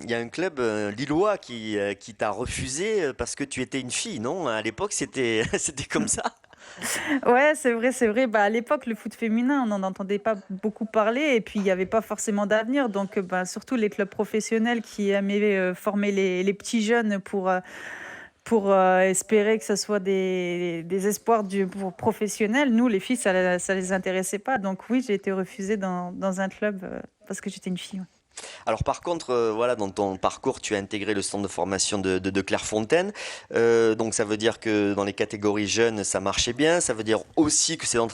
il y a un club lillois qui t'a refusé parce que tu étais une fille, non? À l'époque, c'était c'était comme ça. Ouais, c'est vrai, c'est vrai. Bah, à l'époque, le foot féminin, on n'en entendait pas beaucoup parler et puis il y avait pas forcément d'avenir. Donc, bah, surtout les clubs professionnels qui aimaient former les petits jeunes pour espérer que ce soit des espoirs pour professionnels. Nous, les filles, ça les intéressait pas. Donc oui, j'ai été refusée dans un club parce que j'étais une fille. Ouais. Alors par contre, voilà, dans ton parcours, tu as intégré le centre de formation de Clairefontaine. Donc ça veut dire que dans les catégories jeunes, ça marchait bien. Ça veut dire aussi que c'était en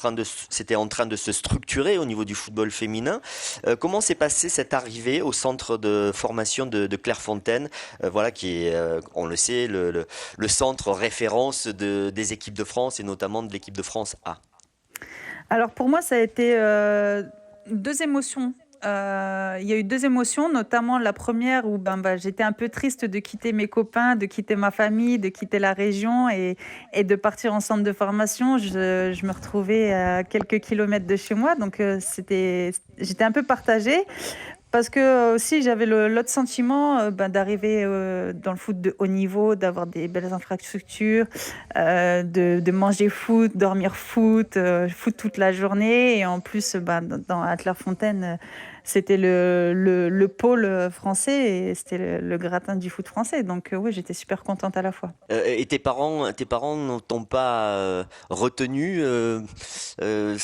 train de se structurer au niveau du football féminin. Comment s'est passée cette arrivée au centre de formation de Clairefontaine, voilà, qui est, on le sait, le centre référence des équipes de France et notamment de l'équipe de France A. Alors pour moi, ça a été deux émotions. Il y a eu deux émotions, notamment la première où j'étais un peu triste de quitter mes copains, de quitter ma famille, de quitter la région et de partir en centre de formation. Je me retrouvais à quelques kilomètres de chez moi, donc j'étais un peu partagée. Parce que aussi, j'avais l'autre sentiment d'arriver dans le foot de haut niveau, d'avoir des belles infrastructures, de manger foot, dormir foot, foot toute la journée. Et en plus, à Clairefontaine, c'était le pôle français et c'était le gratin du foot français. Donc oui, j'étais super contente à la fois. Et tes parents ne t'ont pas retenu le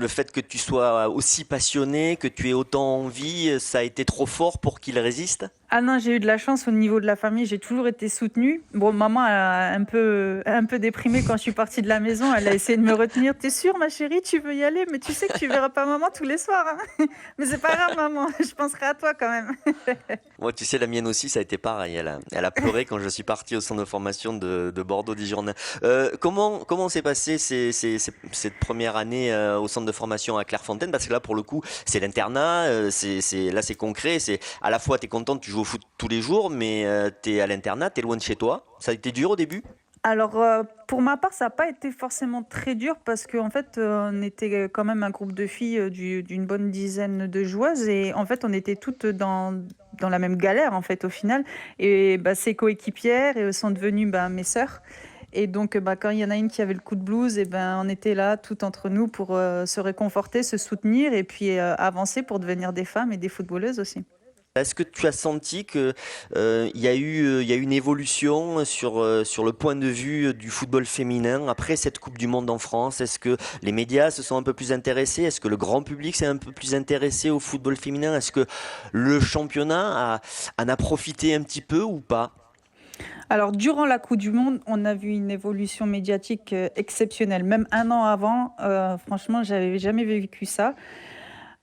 fait que tu sois aussi passionné, que tu aies autant envie, ça a été trop fort pour qu'ils résistent? Ah non, j'ai eu de la chance au niveau de la famille, j'ai toujours été soutenue. Bon, maman a un peu déprimée quand je suis partie de la maison. Elle a essayé de me retenir. T'es sûre, ma chérie, tu veux y aller? Mais tu sais que tu verras pas maman tous les soirs, hein. Mais c'est pas grave, maman. Je penserai à toi quand même. Moi, tu sais, la mienne aussi, ça a été pareil. Elle a pleuré quand je suis parti au centre de formation de Bordeaux-Dijonin. Comment s'est passée cette première année au centre de formation à Clairefontaine? Parce que là, pour le coup, c'est l'internat, là, c'est concret. C'est à la fois, t'es contente, tu joues au foot tous les jours, mais t'es à l'internat, t'es loin de chez toi. Ça a été dur au début? Alors, pour ma part, ça n'a pas été forcément très dur parce qu'en fait, on était quand même un groupe de filles d'une bonne dizaine de joueuses et en fait, on était toutes dans la même galère en fait au final. Et ces coéquipières sont devenues mes sœurs. Et donc, quand il y en a une qui avait le coup de blues, et on était là, toutes entre nous, pour se réconforter, se soutenir et puis avancer pour devenir des femmes et des footballeuses aussi. Est-ce que tu as senti que il y a une évolution sur le point de vue du football féminin après cette Coupe du Monde en France? Est-ce que les médias se sont un peu plus intéressés? Est-ce que le grand public s'est un peu plus intéressé au football féminin? Est-ce que le championnat en a profité un petit peu ou pas? Alors, durant la Coupe du Monde, on a vu une évolution médiatique exceptionnelle. Même un an avant, franchement, j'avais jamais vécu ça.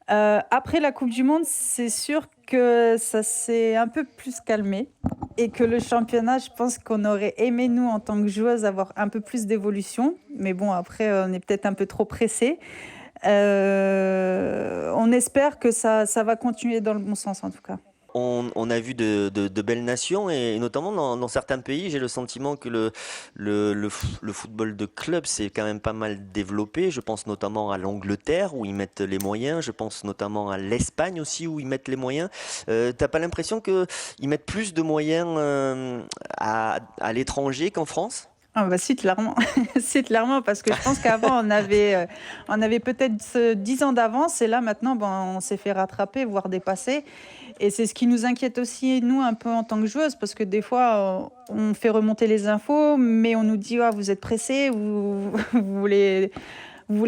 Après la Coupe du Monde, c'est sûr que ça s'est un peu plus calmé et que le championnat, je pense qu'on aurait aimé, nous, en tant que joueuses, avoir un peu plus d'évolution. Mais bon, après, on est peut-être un peu trop pressés. On espère que ça va continuer dans le bon sens, en tout cas. On a vu de belles nations et notamment dans certains pays, j'ai le sentiment que le football de club s'est quand même pas mal développé. Je pense notamment à l'Angleterre où ils mettent les moyens. Je pense notamment à l'Espagne aussi où ils mettent les moyens. T'as pas l'impression qu'ils mettent plus de moyens à l'étranger qu'en France? Ah bah si, clairement. Si, clairement, parce que je pense qu'avant, on avait peut-être 10 ans d'avance et là, maintenant, on s'est fait rattraper, voire dépasser. Et c'est ce qui nous inquiète aussi, nous, un peu en tant que joueuse, parce que des fois, on fait remonter les infos, mais on nous dit, ah, vous êtes pressés, vous voulez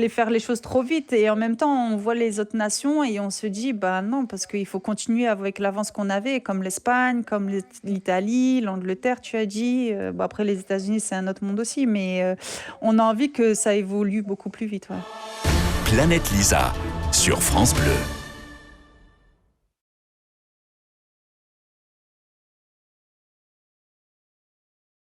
faire les choses trop vite. Et en même temps, on voit les autres nations et on se dit, bah non, parce qu'il faut continuer avec l'avance qu'on avait, comme l'Espagne, comme l'Italie, l'Angleterre, tu as dit. Après, les États-Unis, c'est un autre monde aussi, mais on a envie que ça évolue beaucoup plus vite. Ouais. Planète Lisa sur France Bleu.